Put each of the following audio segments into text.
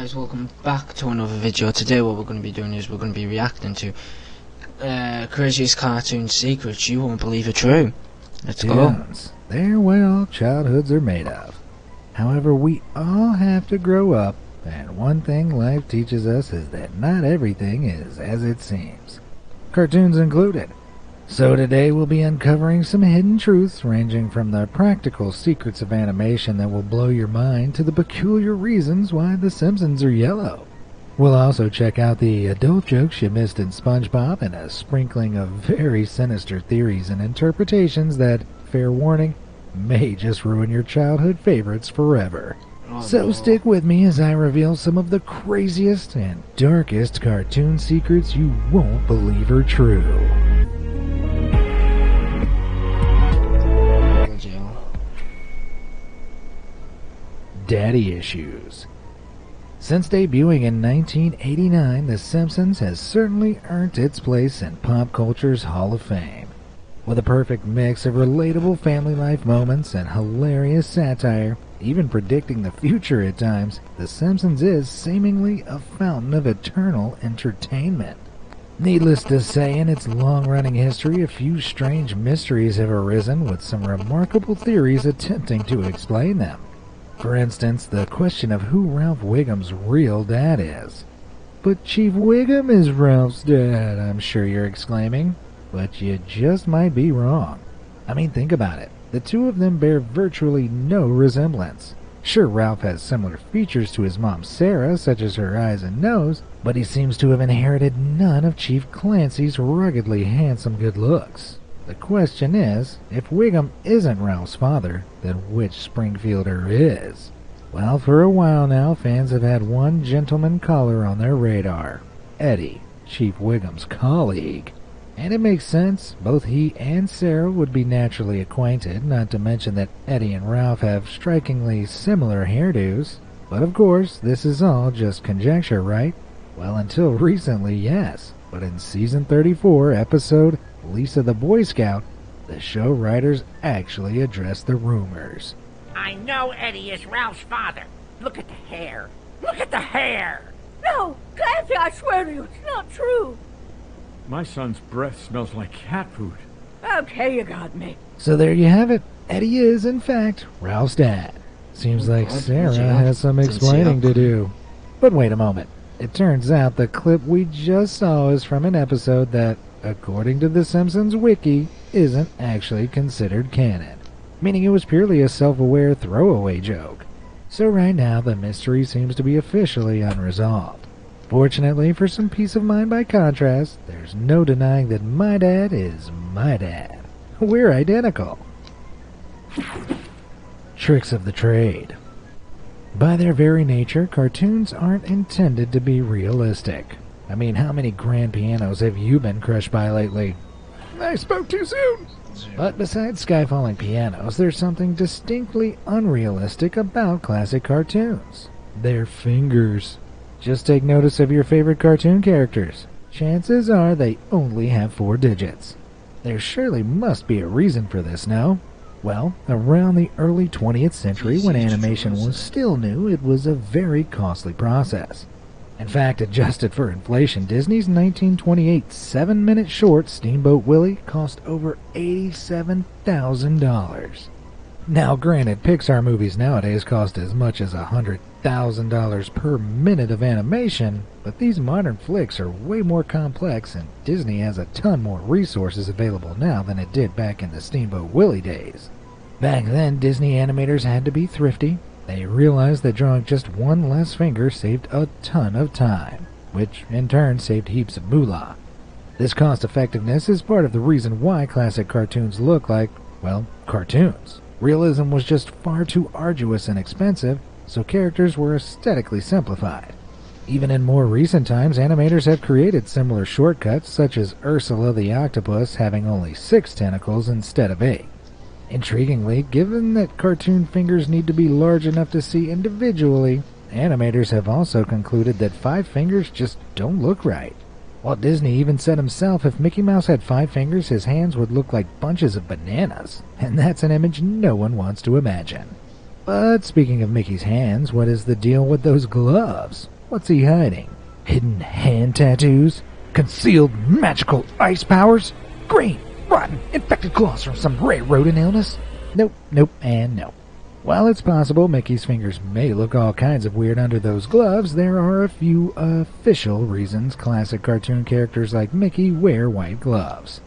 guys, welcome back to another video. Today what we're going to be doing is we're going to be reacting to craziest cartoon secrets you won't believe are true. Let's go. They're what all childhoods are made of. However, we all have to grow up, and one thing life teaches us is that not everything is as it seems. Cartoons included. So today we'll be uncovering some hidden truths ranging from the practical secrets of animation that will blow your mind to the peculiar reasons why The Simpsons are yellow. We'll also check out the adult jokes you missed in SpongeBob and a sprinkling of very sinister theories and interpretations that, fair warning, may just ruin your childhood favorites forever. So stick with me as I reveal some of the craziest and darkest cartoon secrets you won't believe are true. Daddy issues. Since debuting in 1989, The Simpsons has certainly earned its place in pop culture's Hall of Fame. With a perfect mix of relatable family life moments and hilarious satire, even predicting the future at times, The Simpsons is seemingly a fountain of eternal entertainment. Needless to say, in its long-running history, a few strange mysteries have arisen, with some remarkable theories attempting to explain them. For instance, the question of who Ralph Wiggum's real dad is. But Chief Wiggum is Ralph's dad, I'm sure you're exclaiming. But you just might be wrong. I mean, think about it. The two of them bear virtually no resemblance. Sure, Ralph has similar features to his mom Sarah, such as her eyes and nose, but he seems to have inherited none of Chief Clancy's ruggedly handsome good looks. The question is, if Wiggum isn't Ralph's father, then which Springfielder is? Well, for a while now, fans have had one gentleman caller on their radar. Eddie, Chief Wiggum's colleague. And it makes sense, both he and Sarah would be naturally acquainted, not to mention that Eddie and Ralph have strikingly similar hairdos. But of course, this is all just conjecture, right? Well, until recently, yes. But in Season 34, Episode Lisa the Boy Scout, the show writers actually addressed the rumors. I know Eddie is Ralph's father. Look at the hair. Look at the hair! No, Clancy, I swear to you, it's not true. My son's breath smells like cat food. Okay, you got me. So there you have it. Eddie is, in fact, Ralph's dad. Seems like Sarah has some explaining to do. But wait a moment. It turns out the clip we just saw is from an episode that, according to the Simpsons wiki, isn't actually considered canon, meaning it was purely a self-aware throwaway joke. So right now the mystery seems to be officially unresolved. Fortunately, for some peace of mind by contrast, there's no denying that my dad is my dad. We're identical. Tricks of the trade. By their very nature, cartoons aren't intended to be realistic. I mean, how many grand pianos have you been crushed by lately? I spoke too soon! But besides sky-falling pianos, there's something distinctly unrealistic about classic cartoons. Their fingers. Just take notice of your favorite cartoon characters. Chances are they only have 4 digits. There surely must be a reason for this, no? Well, around the early 20th century, when animation was still new, it was a very costly process. In fact, adjusted for inflation, Disney's 1928 7-minute short, Steamboat Willie, cost over $87,000. Now, granted, Pixar movies nowadays cost as much as $100,000 per minute of animation, but these modern flicks are way more complex, and Disney has a ton more resources available now than it did back in the Steamboat Willie days. Back then, Disney animators had to be thrifty. They realized that drawing just one less finger saved a ton of time, which in turn saved heaps of moolah. This cost-effectiveness is part of the reason why classic cartoons look like, well, cartoons. Realism was just far too arduous and expensive, so characters were aesthetically simplified. Even in more recent times, animators have created similar shortcuts, such as Ursula the octopus having only 6 tentacles instead of 8. Intriguingly, given that cartoon fingers need to be large enough to see individually, animators have also concluded that 5 fingers just don't look right. Walt Disney even said himself if Mickey Mouse had 5 fingers, his hands would look like bunches of bananas, and that's an image no one wants to imagine. But speaking of Mickey's hands, what is the deal with those gloves? What's he hiding? Hidden hand tattoos? Concealed magical ice powers? Green, rotten, infected claws from some rare rodent illness? Nope, nope, and nope. While it's possible Mickey's fingers may look all kinds of weird under those gloves, there are a few official reasons classic cartoon characters like Mickey wear white gloves.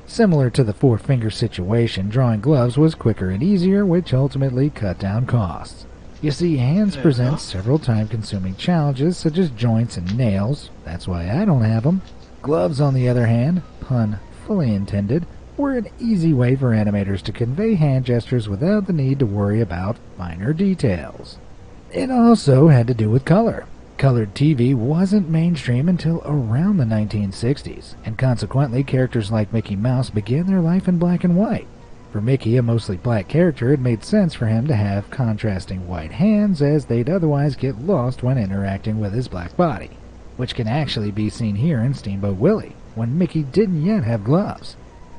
Similar to the four-finger situation, drawing gloves was quicker and easier, which ultimately cut down costs. You see, hands present several time-consuming challenges, such as joints and nails. That's why I don't have them. Gloves, on the other hand, pun fully intended, were an easy way for animators to convey hand gestures without the need to worry about finer details. It also had to do with color. Colored TV wasn't mainstream until around the 1960s, and consequently characters like Mickey Mouse began their life in black and white. For Mickey, a mostly black character, it made sense for him to have contrasting white hands, as they'd otherwise get lost when interacting with his black body, which can actually be seen here in Steamboat Willie, when Mickey didn't yet have gloves.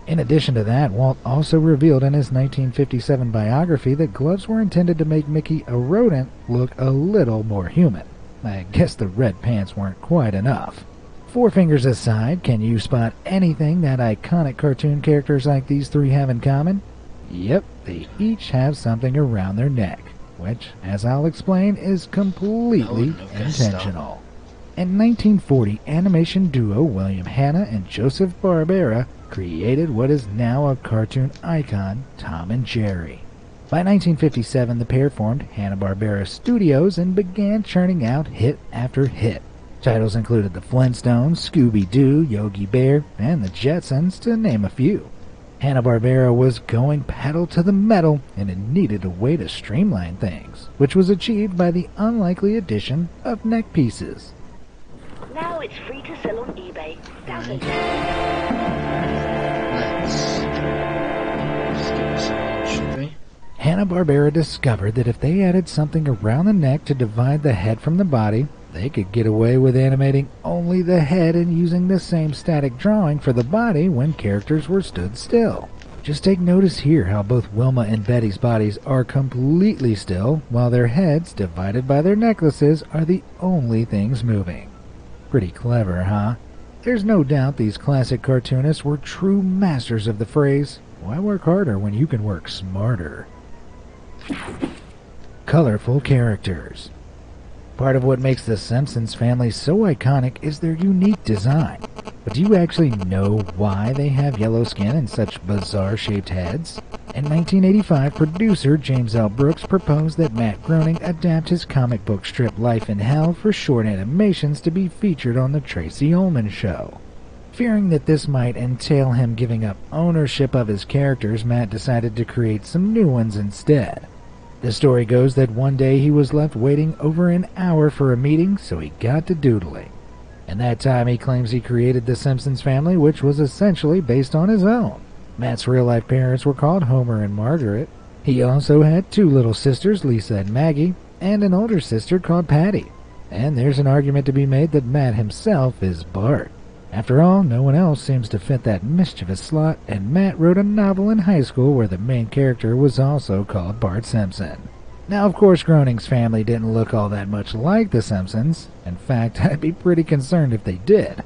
In addition to that, Walt also revealed in his 1957 biography that gloves were intended to make Mickey, a rodent, look a little more human. I guess the red pants weren't quite enough. Four fingers aside, can you spot anything that iconic cartoon characters like these three have in common? Yep, they each have something around their neck, which, as I'll explain, is completely intentional. In 1940, animation duo William Hanna and Joseph Barbera created what is now a cartoon icon, Tom and Jerry. By 1957, the pair formed Hanna-Barbera Studios and began churning out hit after hit. Titles included The Flintstones, Scooby-Doo, Yogi Bear, and The Jetsons, to name a few. Hanna-Barbera was going pedal to the metal, and it needed a way to streamline things, which was achieved by the unlikely addition of neck pieces. Now it's free to sell on eBay. Download it. Hanna-Barbera discovered that if they added something around the neck to divide the head from the body, they could get away with animating only the head and using the same static drawing for the body when characters were stood still. Just take notice here how both Wilma and Betty's bodies are completely still, while their heads, divided by their necklaces, are the only things moving. Pretty clever, huh? There's no doubt these classic cartoonists were true masters of the phrase, why work harder when you can work smarter? Colorful characters. Part of what makes the Simpsons family so iconic is their unique design. But do you actually know why they have yellow skin and such bizarre-shaped heads? In 1985, producer James L. Brooks proposed that Matt Groening adapt his comic book strip Life in Hell for short animations to be featured on The Tracy Ullman Show. Fearing that this might entail him giving up ownership of his characters, Matt decided to create some new ones instead. The story goes that one day he was left waiting over an hour for a meeting, so he got to doodling. In that time, he claims he created the Simpsons family, which was essentially based on his own. Matt's real-life parents were called Homer and Margaret. He also had two little sisters, Lisa and Maggie, and an older sister called Patty. And there's an argument to be made that Matt himself is Bart. After all, no one else seems to fit that mischievous slot, and Matt wrote a novel in high school where the main character was also called Bart Simpson. Now, of course, Groening's family didn't look all that much like the Simpsons. In fact, I'd be pretty concerned if they did.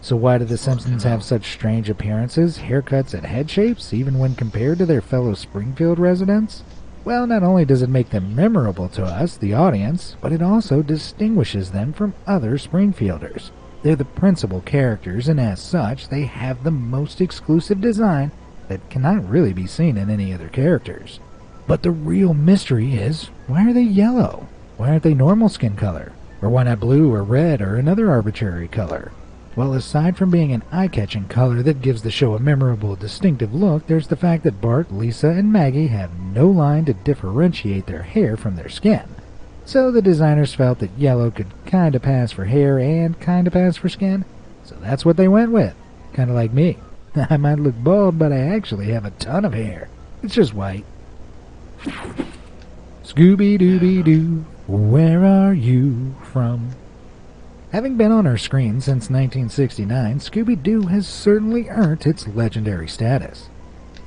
So why do the Simpsons have such strange appearances, haircuts, and head shapes, even when compared to their fellow Springfield residents? Well, not only does it make them memorable to us, the audience, but it also distinguishes them from other Springfielders. They're the principal characters, and as such, they have the most exclusive design that cannot really be seen in any other characters. But the real mystery is, why are they yellow? Why aren't they normal skin color? Or why not blue or red or another arbitrary color? Well, aside from being an eye-catching color that gives the show a memorable, distinctive look, there's the fact that Bart, Lisa, and Maggie have no line to differentiate their hair from their skin. So the designers felt that yellow could kinda pass for hair and kinda pass for skin, so that's what they went with. Kinda like me. I might look bald, but I actually have a ton of hair. It's just white. Scooby-Dooby-Doo, where are you from? Having been on our screen since 1969, Scooby-Doo has certainly earned its legendary status.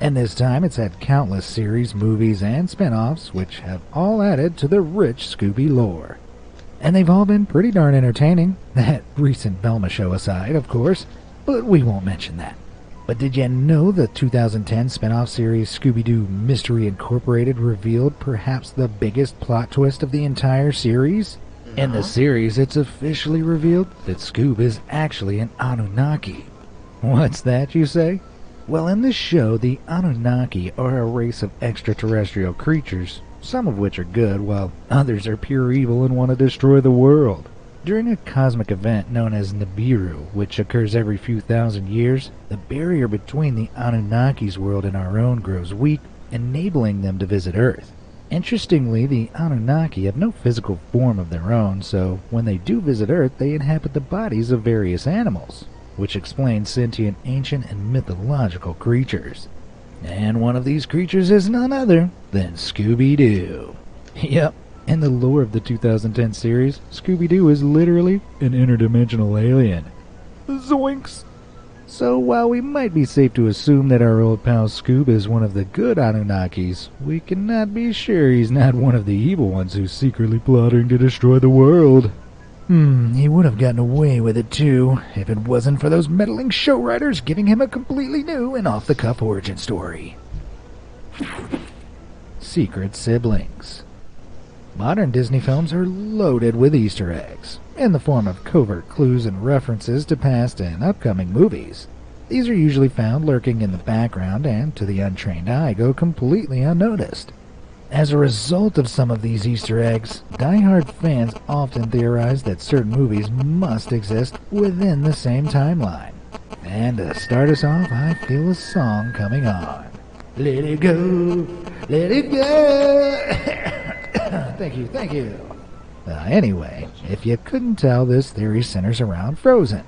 And this time it's had countless series, movies, and spin-offs which have all added to the rich Scooby lore. And they've all been pretty darn entertaining, that recent Velma show aside, of course, but we won't mention that. But did you know the 2010 spin-off series Scooby-Doo Mystery Incorporated revealed perhaps the biggest plot twist of the entire series? No. In the series, it's officially revealed that Scoob is actually an Anunnaki. What's that, you say? Well, in this show, the Anunnaki are a race of extraterrestrial creatures, some of which are good, while others are pure evil and want to destroy the world. During a cosmic event known as Nibiru, which occurs every few thousand years, the barrier between the Anunnaki's world and our own grows weak, enabling them to visit Earth. Interestingly, the Anunnaki have no physical form of their own, so when they do visit Earth, they inhabit the bodies of various animals, which explains sentient, ancient, and mythological creatures. And one of these creatures is none other than Scooby-Doo. Yep. In the lore of the 2010 series, Scooby-Doo is literally an interdimensional alien. Zoinks! So while we might be safe to assume that our old pal Scoob is one of the good Anunnakis, we cannot be sure he's not one of the evil ones who's secretly plotting to destroy the world. He would have gotten away with it too, if it wasn't for those meddling show writers giving him a completely new and off-the-cuff origin story. Secret siblings. Modern Disney films are loaded with Easter eggs, in the form of covert clues and references to past and upcoming movies. These are usually found lurking in the background and, to the untrained eye, go completely unnoticed. As a result of some of these Easter eggs, die-hard fans often theorize that certain movies must exist within the same timeline. And to start us off, I feel a song coming on. Let it go, let it go. Thank you. Anyway, if you couldn't tell, this theory centers around Frozen.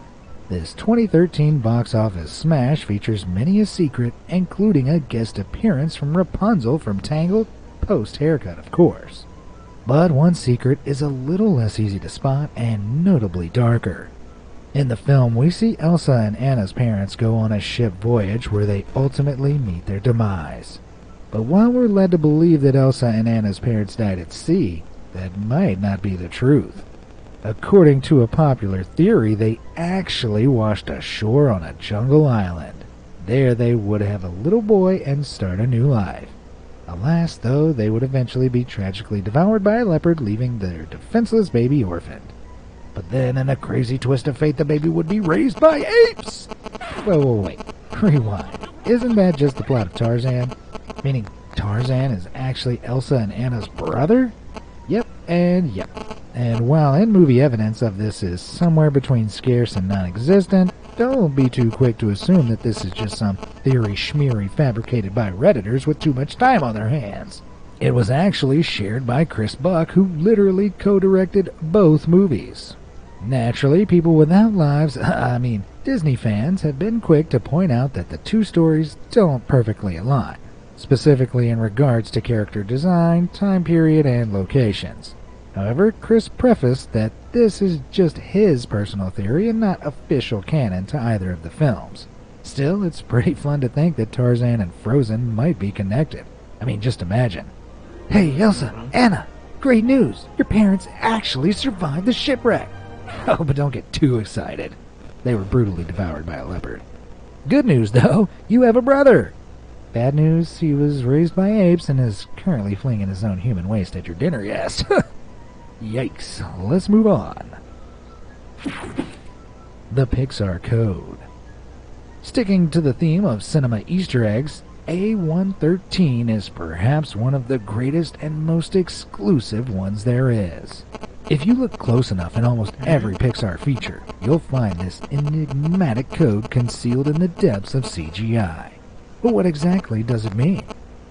This 2013 box office smash features many a secret, including a guest appearance from Rapunzel from Tangled, post-haircut of course. But one secret is a little less easy to spot and notably darker. In the film, we see Elsa and Anna's parents go on a ship voyage where they ultimately meet their demise. But while we're led to believe that Elsa and Anna's parents died at sea, that might not be the truth. According to a popular theory, they actually washed ashore on a jungle island. There they would have a little boy and start a new life. Alas, though, they would eventually be tragically devoured by a leopard, leaving their defenseless baby orphaned. But then, in a crazy twist of fate, the baby would be raised by apes! Wait. Rewind. Isn't that just the plot of Tarzan? Meaning Tarzan is actually Elsa and Anna's brother? Yep, and yep. And while in-movie evidence of this is somewhere between scarce and non-existent, don't be too quick to assume that this is just some theory schmeary fabricated by Redditors with too much time on their hands. It was actually shared by Chris Buck, who literally co-directed both movies. Naturally, people without lives, Disney fans, have been quick to point out that the two stories don't perfectly align, specifically in regards to character design, time period, and locations. However, Chris prefaced that this is just his personal theory and not official canon to either of the films. Still, it's pretty fun to think that Tarzan and Frozen might be connected. Just imagine. Hey, Elsa, Anna, great news! Your parents actually survived the shipwreck! Oh, but don't get too excited. They were brutally devoured by a leopard. Good news, though, you have a brother! Bad news, he was raised by apes and is currently flinging his own human waste at your dinner, yes. Yikes, let's move on. The Pixar Code. Sticking to the theme of cinema Easter eggs, A113 is perhaps one of the greatest and most exclusive ones there is. If you look close enough in almost every Pixar feature, you'll find this enigmatic code concealed in the depths of CGI. But what exactly does it mean?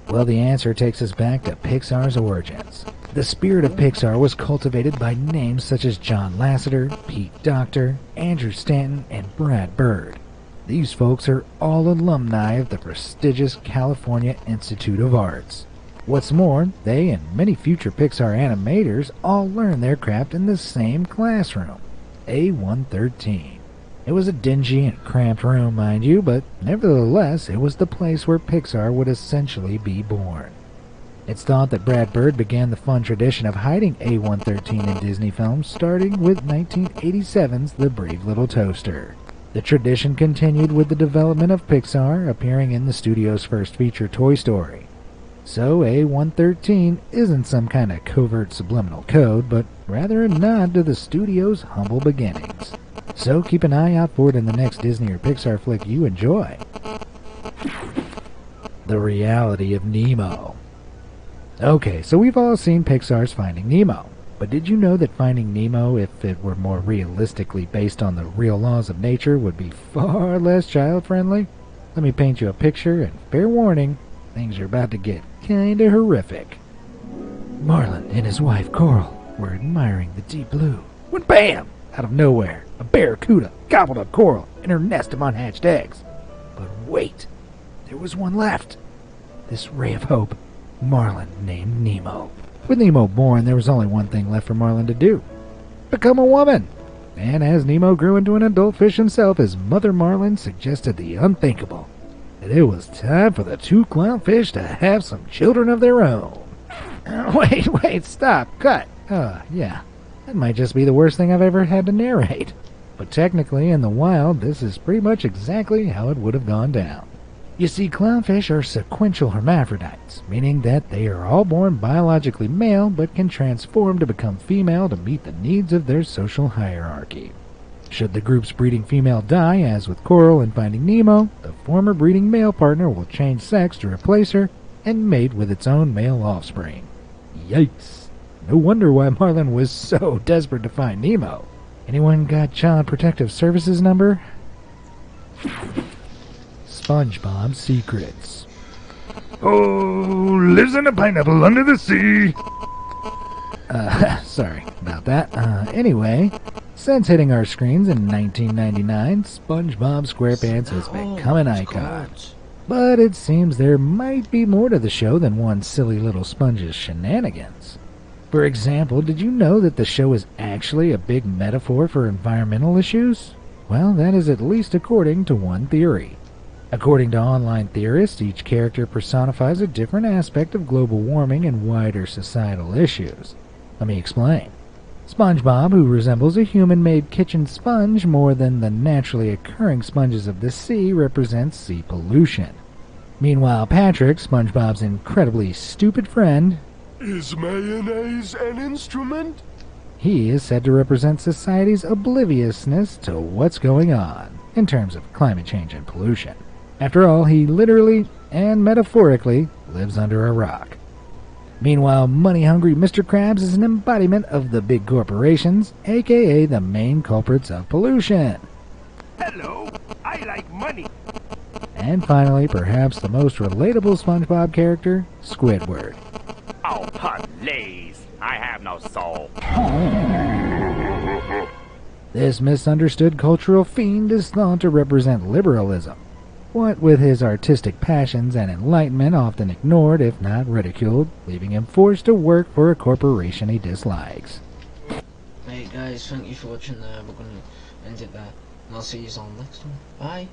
Well, the answer takes us back to Pixar's origins. The spirit of Pixar was cultivated by names such as John Lasseter, Pete Docter, Andrew Stanton, and Brad Bird. These folks are all alumni of the prestigious California Institute of Arts. What's more, they and many future Pixar animators all learned their craft in the same classroom, A113. It was a dingy and cramped room, mind you, but nevertheless, it was the place where Pixar would essentially be born. It's thought that Brad Bird began the fun tradition of hiding A113 in Disney films, starting with 1987's The Brave Little Toaster. The tradition continued with the development of Pixar, appearing in the studio's first feature, Toy Story. So A113 isn't some kind of covert subliminal code, but rather a nod to the studio's humble beginnings. So keep an eye out for it in the next Disney or Pixar flick you enjoy. The reality of Nemo. Okay, so we've all seen Pixar's Finding Nemo. But did you know that Finding Nemo, if it were more realistically based on the real laws of nature, would be far less child-friendly? Let me paint you a picture, and fair warning, things are about to get kinda horrific. Marlin and his wife Coral were admiring the deep blue, when BAM! Out of nowhere, a barracuda gobbled up Coral and her nest of unhatched eggs. But wait, there was one left. This ray of hope, Marlin named Nemo. With Nemo born, there was only one thing left for Marlin to do: become a woman. And as Nemo grew into an adult fish himself, his mother Marlin suggested the unthinkable, that it was time for the two clownfish to have some children of their own. Wait, stop, cut. Yeah, that might just be the worst thing I've ever had to narrate. But technically, in the wild, this is pretty much exactly how it would have gone down. You see, clownfish are sequential hermaphrodites, meaning that they are all born biologically male but can transform to become female to meet the needs of their social hierarchy. Should the group's breeding female die, as with Coral in Finding Nemo, the former breeding male partner will change sex to replace her and mate with its own male offspring. Yikes! No wonder why Marlin was so desperate to find Nemo. Anyone got Child Protective Services number? SpongeBob Secrets. Oh, lives in a pineapple under the sea. Sorry about that. Anyway, since hitting our screens in 1999, SpongeBob SquarePants has become an icon. But it seems there might be more to the show than one silly little sponge's shenanigans. For example, did you know that the show is actually a big metaphor for environmental issues? Well, that is at least according to one theory. According to online theorists, each character personifies a different aspect of global warming and wider societal issues. Let me explain. SpongeBob, who resembles a human-made kitchen sponge more than the naturally occurring sponges of the sea, represents sea pollution. Meanwhile, Patrick, SpongeBob's incredibly stupid friend, Is mayonnaise an instrument? he is said to represent society's obliviousness to what's going on in terms of climate change and pollution. After all, he literally and metaphorically lives under a rock. Meanwhile, money-hungry Mr. Krabs is an embodiment of the big corporations, aka the main culprits of pollution. Hello, I like money. And finally, perhaps the most relatable SpongeBob character, Squidward. Oh, please. I have no soul. This misunderstood cultural fiend is thought to represent liberalism, what with his artistic passions and enlightenment often ignored if not ridiculed, leaving him forced to work for a corporation he dislikes. Hey guys, thank you for watching there. We're going to end it there. And I'll see you on next one. Bye.